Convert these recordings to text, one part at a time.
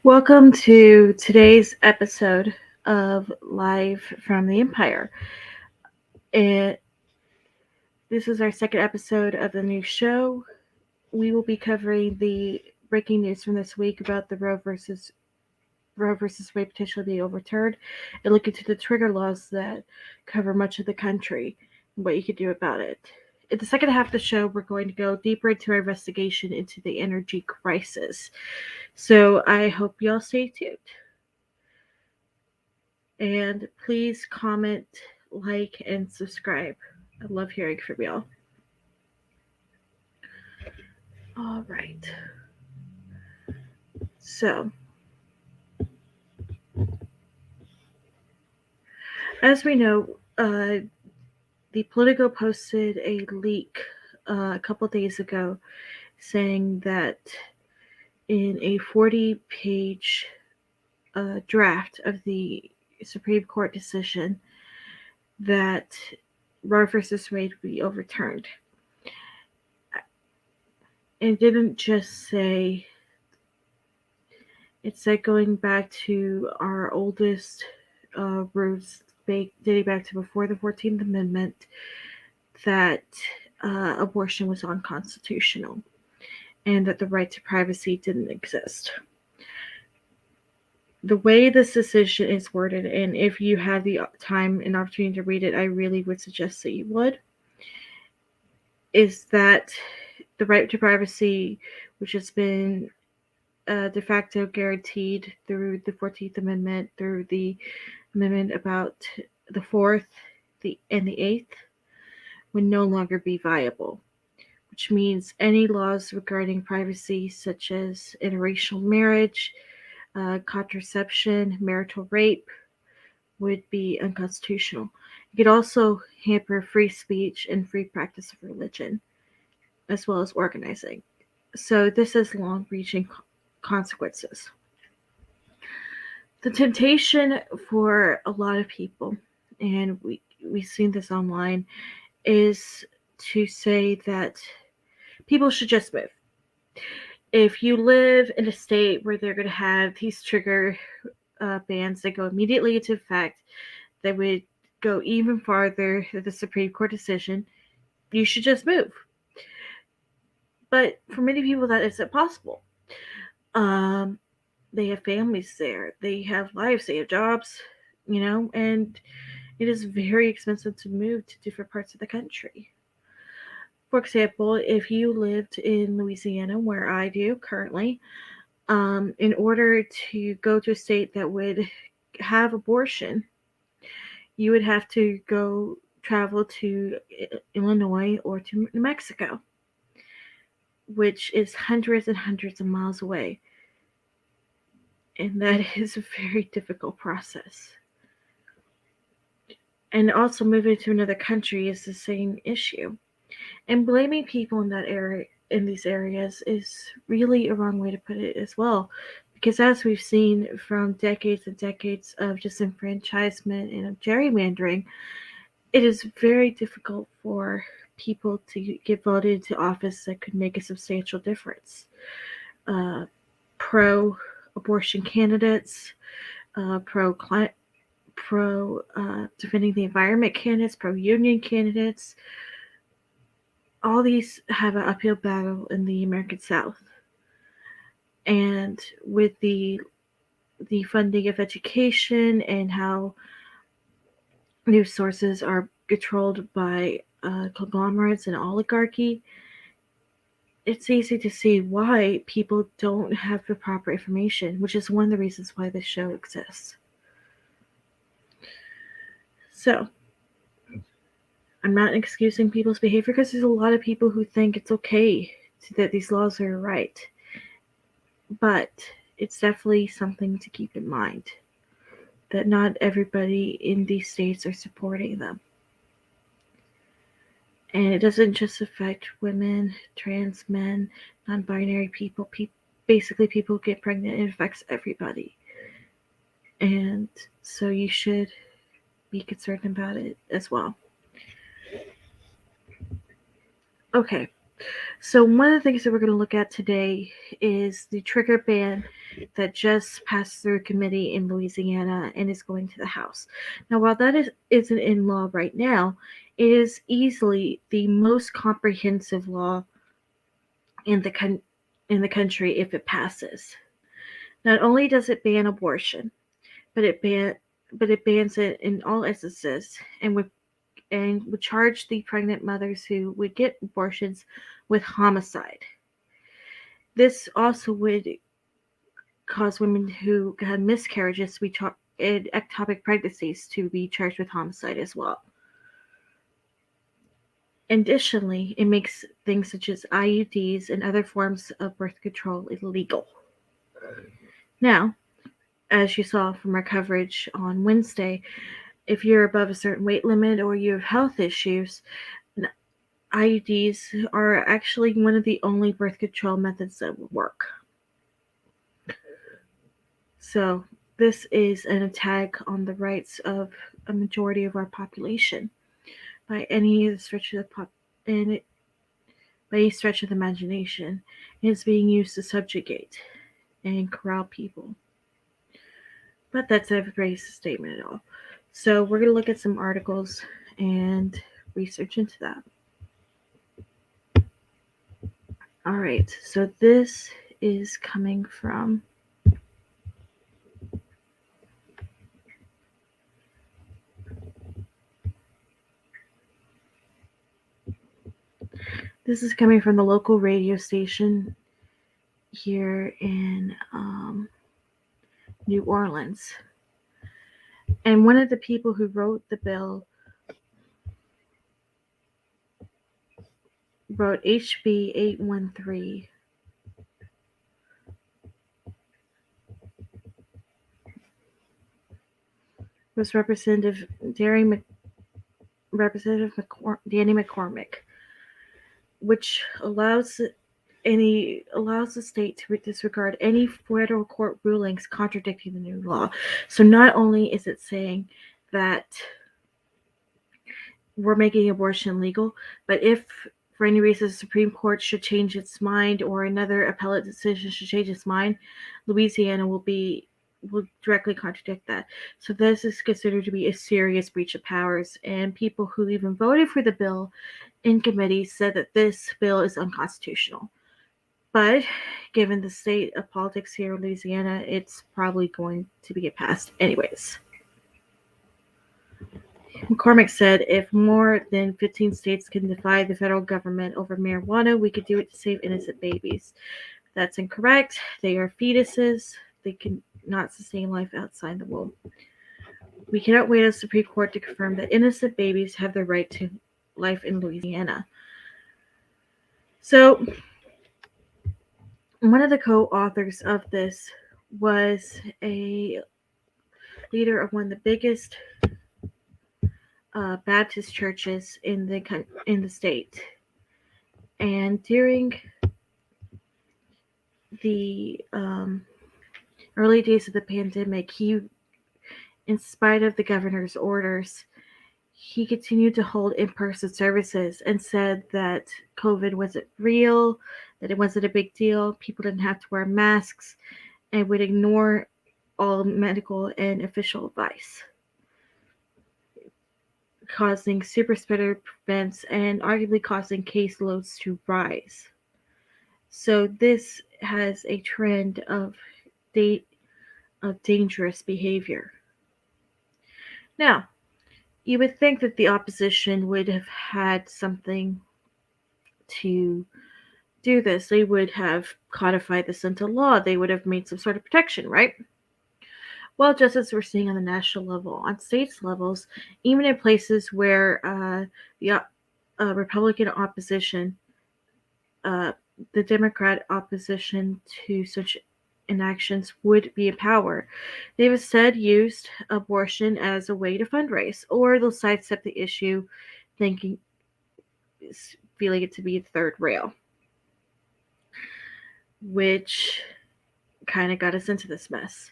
Welcome to today's episode of Live from the Empire. It, this is our second episode of the new show. We will be covering the breaking news from this week about the Roe versus Wade potentially being overturned, and look into the trigger laws that cover much of the country and what you could do about it. In the second half of the show, we're going to go deeper into our investigation into the energy crisis. So I hope y'all stay tuned. And please comment, like, and subscribe. I love hearing from y'all. All right. So, as we know, the Politico posted a leak a couple days ago saying that in a 40-page draft of the Supreme Court decision that Roe versus Wade would be overturned. It didn't just say, it said going back to our oldest roots dating back to before the 14th Amendment, that abortion was unconstitutional and that the right to privacy didn't exist. The way this decision is worded, and if you have the time and opportunity to read it, I really would suggest that you would, is that the right to privacy, which has been de facto guaranteed through the 14th Amendment, through the amendment about the 4th and the 8th, would no longer be viable, which means any laws regarding privacy, such as interracial marriage, contraception, marital rape, would be unconstitutional. It could also hamper free speech and free practice of religion, as well as organizing. So this has long-reaching consequences. The temptation for a lot of people, and we've seen this online, is to say that people should just move. If you live in a state where they're going to have these trigger bans that go immediately into effect, that would go even farther than the Supreme Court decision, you should just move. But for many people, that isn't possible. They have families there, they have lives, they have jobs, and it is very expensive to move to different parts of the country. For example, if you lived in Louisiana, where I do currently, in order to go to a state that would have abortion, you would have to go travel to Illinois or to New Mexico, which is hundreds and hundreds of miles away. And that is a very difficult process. And also moving to another country is the same issue. And blaming people in that area, in these areas, is really a wrong way to put it as well. Because as we've seen from decades and decades of disenfranchisement and of gerrymandering, it is very difficult for people to get voted into office that could make a substantial difference. Pro-abortion candidates, pro defending the environment candidates, pro-union candidates, all these have an uphill battle in the American South. And with the funding of education and how news sources are controlled by conglomerates and oligarchy, it's easy to see why people don't have the proper information, which is one of the reasons why this show exists. So, I'm not excusing people's behavior, because there's a lot of people who think it's okay that these laws are right. But it's definitely something to keep in mind, that not everybody in these states are supporting them. And it doesn't just affect women, trans men, non-binary people. Basically, people get pregnant. It affects everybody. And so you should be concerned about it as well. Okay, So, one of the things that we're going to look at today is the trigger ban that just passed through committee in Louisiana and is going to the House. Now, while isn't in law right now, it is easily the most comprehensive law in the country if it passes. Not only does it ban abortion, but it bans it in all instances and would charge the pregnant mothers who would get abortions with homicide. This also would cause women who had miscarriages to be and ectopic pregnancies to be charged with homicide as well. Additionally, it makes things such as IUDs and other forms of birth control illegal. Now, as you saw from our coverage on Wednesday, if you're above a certain weight limit or you have health issues, IUDs are actually one of the only birth control methods that will work. So, this is an attack on the rights of a majority of our population by any stretch of by any stretch of the imagination. It's being used to subjugate and corral people. But that's a racist statement at all. So we're going to look at some articles and research into that. All right, so this is coming from the local radio station here in New Orleans. And one of the people who wrote the bill wrote HB 813. Was Representative Danny McCormick, which allows the state to disregard any federal court rulings contradicting the new law. So not only is it saying that we're making abortion legal, but if for any reason the Supreme Court should change its mind or another appellate decision should change its mind, Louisiana will directly contradict that. So this is considered to be a serious breach of powers, and people who even voted for the bill in committee said that this bill is unconstitutional. But given the state of politics here in Louisiana, it's probably going to get passed anyways. McCormick said, if more than 15 states can defy the federal government over marijuana, we could do it to save innocent babies. That's incorrect. They are fetuses. They cannot sustain life outside the womb. We cannot wait on the Supreme Court to confirm that innocent babies have the right to life in Louisiana. So, one of the co-authors of this was a leader of one of the biggest Baptist churches in the state, and during the early days of the pandemic, he, in spite of the governor's orders, he continued to hold in-person services and said that COVID wasn't real, that it wasn't a big deal, people didn't have to wear masks, and would ignore all medical and official advice, causing super spreader events and arguably causing caseloads to rise. So this has a trend of dangerous behavior. Now, you would think that the opposition would have had something to do this. They would have codified this into law. They would have made some sort of protection, right? Well, just as we're seeing on the national level, on states levels, even in places where the Republican opposition, the Democrat opposition to such inactions would be in power, they've instead used abortion as a way to fundraise, or they'll sidestep the issue, feeling it to be a third rail, which kind of got us into this mess.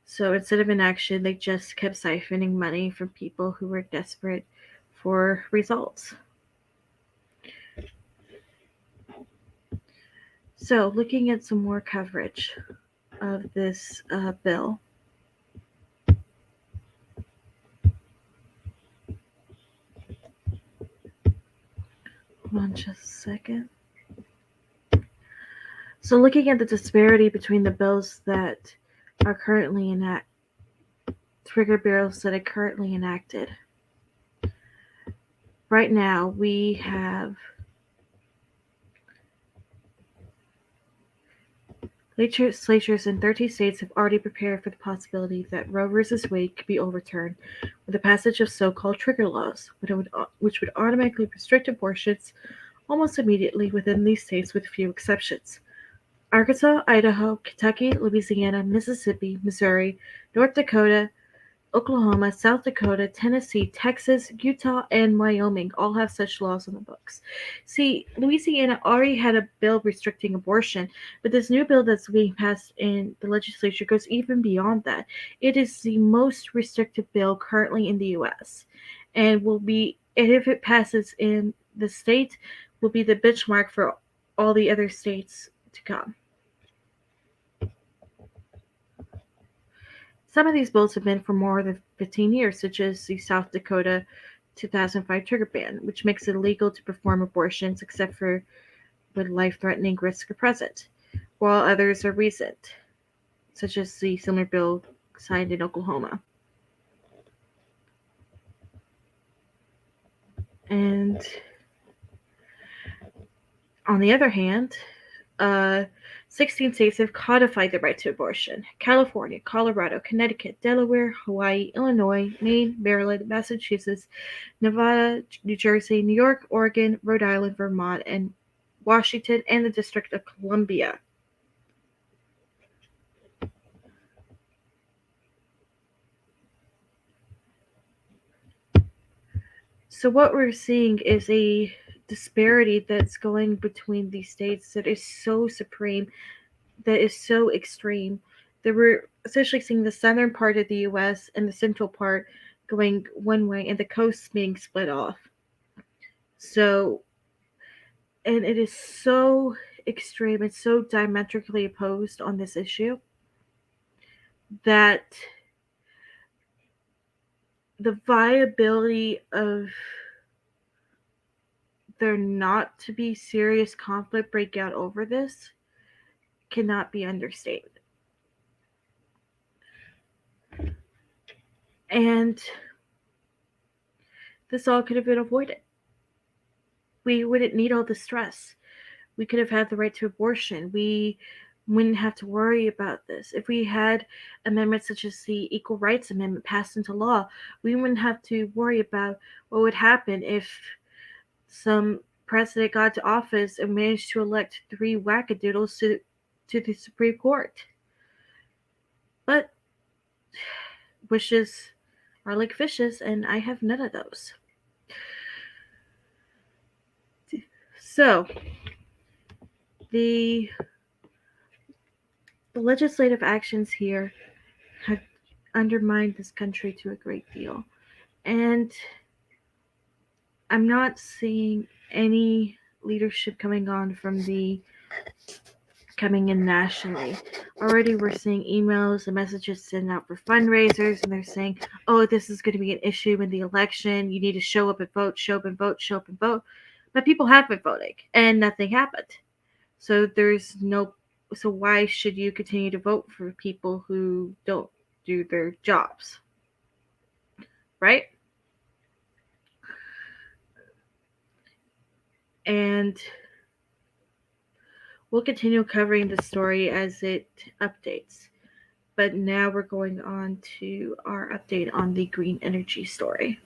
So instead of inaction, they just kept siphoning money from people who were desperate for results. So, looking at some more coverage of this bill. Hold on just a second. So, looking at the disparity between the bills that are currently trigger bills that are currently enacted. Right now, we have legislatures in 30 states have already prepared for the possibility that Roe v. Wade could be overturned with the passage of so-called trigger laws, which would automatically restrict abortions almost immediately within these states with few exceptions. Arkansas, Idaho, Kentucky, Louisiana, Mississippi, Missouri, North Dakota, Oklahoma, South Dakota, Tennessee, Texas, Utah, and Wyoming all have such laws on the books. See, Louisiana already had a bill restricting abortion, but this new bill that's being passed in the legislature goes even beyond that. It is the most restrictive bill currently in the U.S. and if it passes in the state, will be the benchmark for all the other states to come. Some of these bills have been for more than 15 years, such as the South Dakota 2005 trigger ban, which makes it illegal to perform abortions except for when life-threatening risks are present, while others are recent, such as the similar bill signed in Oklahoma. And on the other hand, uh, 16 states have codified the right to abortion: California, Colorado, Connecticut, Delaware, Hawaii, Illinois, Maine, Maryland, Massachusetts, Nevada, New Jersey, New York, Oregon, Rhode Island, Vermont, and Washington, and the District of Columbia. So, what we're seeing is a disparity that's going between these states that is so supreme, that is so extreme, that we're essentially seeing the southern part of the US and the central part going one way and the coast being split off. So, and it is so extreme, it's so diametrically opposed on this issue that the viability of there not to be serious conflict break out over this cannot be understated. And this all could have been avoided. We wouldn't need all the stress. We could have had the right to abortion. We wouldn't have to worry about this. If we had amendments such as the Equal Rights Amendment passed into law, we wouldn't have to worry about what would happen if some president got to office and managed to elect 3 wackadoodles to the Supreme Court. But wishes are like fishes, and I have none of those. So, the legislative actions here have undermined this country to a great deal. And I'm not seeing any leadership coming in nationally. Already we're seeing emails and messages sent out for fundraisers, and they're saying, oh, this is going to be an issue in the election. You need to show up and vote, show up and vote, show up and vote. But people have been voting, and nothing happened. So why should you continue to vote for people who don't do their jobs? Right? And we'll continue covering the story as it updates. But now we're going on to our update on the green energy story.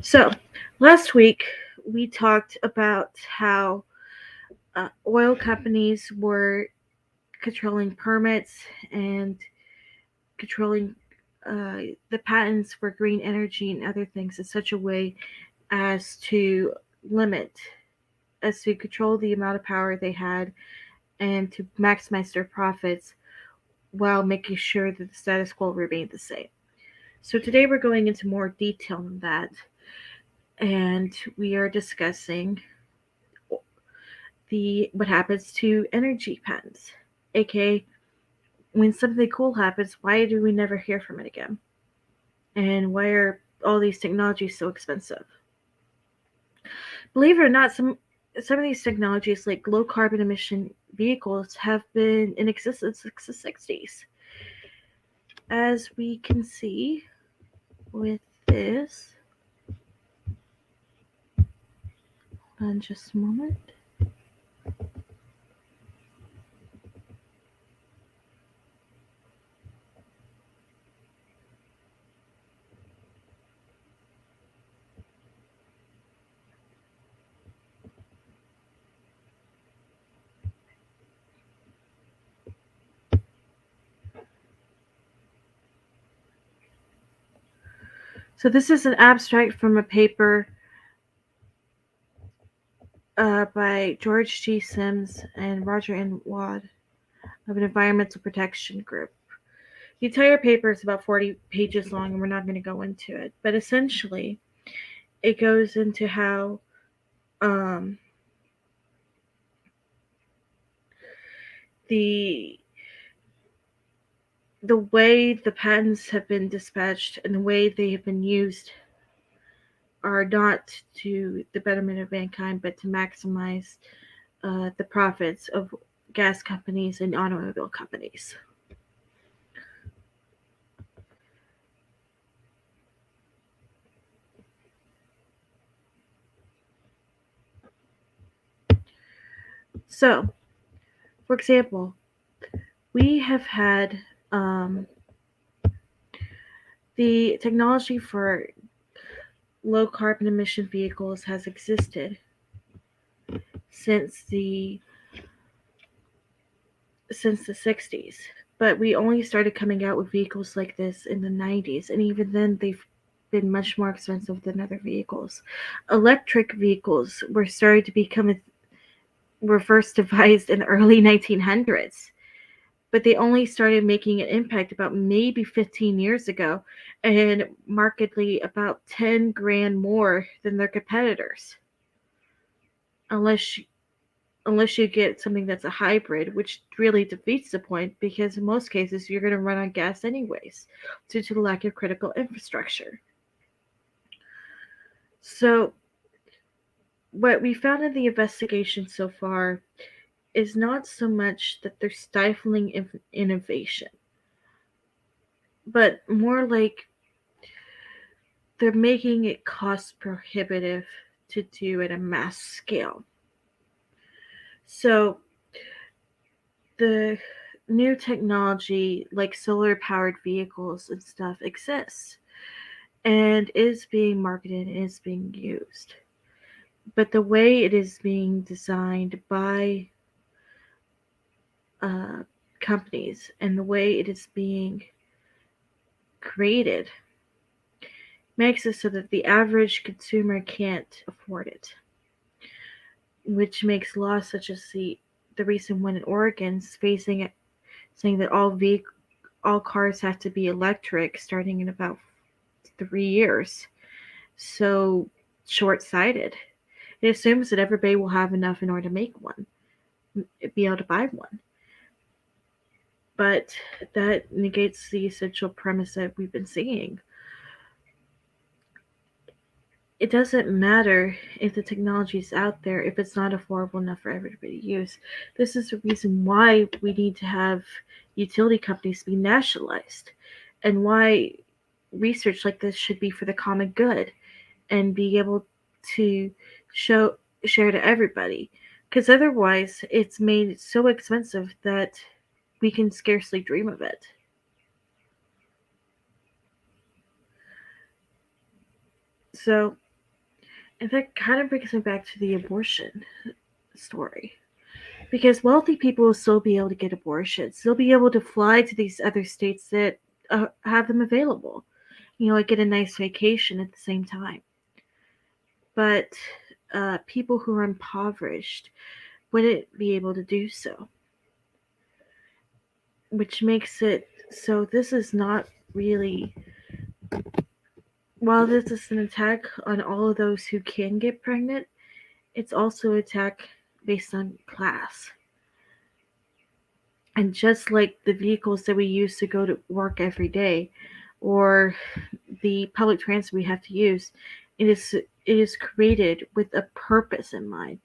So, last week we talked about how oil companies were controlling permits and controlling the patents for green energy and other things in such a way as to control the amount of power they had and to maximize their profits while making sure that the status quo remained the same. So today we're going into more detail on that. and we are discussing the what happens to energy pens, aka when something cool happens, why do we never hear from it again? And why are all these technologies so expensive? Believe it or not, some of these technologies, like low carbon emission vehicles, have been in existence since the 60s. As we can see with this, hold on just a moment. So this is an abstract from a paper by George G. Sims and Roger N. Wad of an environmental protection group. The entire paper is about 40 pages long, and we're not going to go into it. But essentially, it goes into how the the way the patents have been dispatched and the way they have been used are not to the betterment of mankind, but to maximize the profits of gas companies and automobile companies. So, for example, we have had the technology for low carbon emission vehicles has existed since the 60s, but we only started coming out with vehicles like this in the 90s, and even then they've been much more expensive than other vehicles. Electric vehicles were first devised in the early 1900s, but they only started making an impact about maybe 15 years ago, and markedly about 10 grand more than their competitors. Unless unless you get something that's a hybrid, which really defeats the point because in most cases you're going to run on gas anyways due to the lack of critical infrastructure. So, what we found in the investigation so far is not so much that they're stifling innovation, but more like they're making it cost prohibitive to do at a mass scale. So, the new technology like solar powered vehicles and stuff exists and is being marketed and is being used. But the way it is being designed by uh, companies and the way it is being created makes it so that the average consumer can't afford it, which makes laws such as the recent one in Oregon facing it, saying that all cars have to be electric starting in about 3 years. So short-sighted. It assumes that everybody will have enough in order to make one, be able to buy one. But that negates the essential premise that we've been seeing. It doesn't matter if the technology is out there if it's not affordable enough for everybody to use. This is the reason why we need to have utility companies be nationalized and why research like this should be for the common good and be able to show share to everybody, because otherwise it's made so expensive that we can scarcely dream of it. So, and that kind of brings me back to the abortion story, because wealthy people will still be able to get abortions. They'll be able to fly to these other states that have them available. Like get a nice vacation at the same time. But people who are impoverished wouldn't be able to do so, which makes it so this is not really while this is an attack on all of those who can get pregnant, it's also an attack based on class. And just like the vehicles that we use to go to work every day, or the public transit we have to use, it is created with a purpose in mind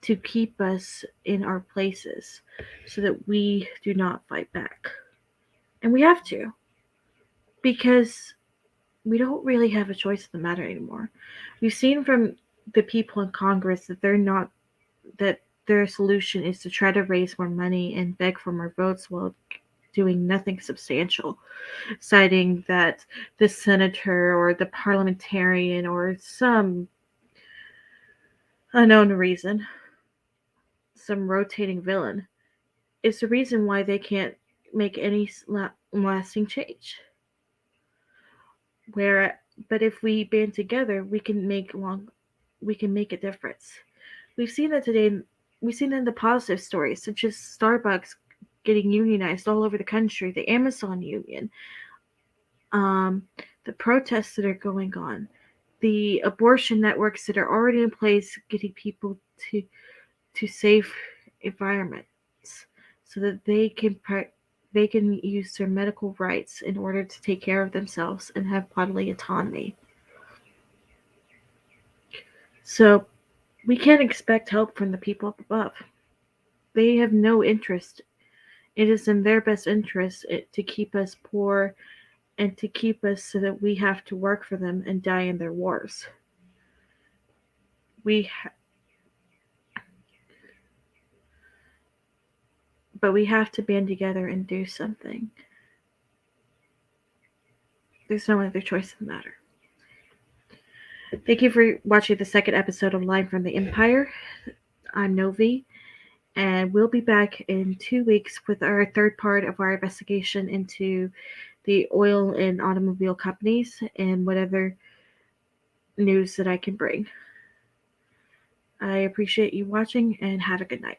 to keep us in our places so that we do not fight back. And we have to, because we don't really have a choice in the matter anymore. We've seen from the people in Congress that that their solution is to try to raise more money and beg for more votes while doing nothing substantial, citing that the senator or the parliamentarian or some unknown reason, some rotating villain, is the reason why they can't make any lasting change. Where, but if we band together, we can make a difference. We've seen that today. We've seen it in the positive stories, such as Starbucks getting unionized all over the country, the Amazon union, um, the protests that are going on, the abortion networks that are already in place, getting people to safe environments so that they can use their medical rights in order to take care of themselves and have bodily autonomy. So we can't expect help from the people up above. They have no interest. It is in their best interest to keep us poor and to keep us so that we have to work for them and die in their wars. We but we have to band together and do something. There's no other choice in the matter. Thank you for watching the second episode of Line from the Empire. I'm Novy, and we'll be back in 2 weeks with our third part of our investigation into the oil and automobile companies and whatever news that I can bring. I appreciate you watching and have a good night.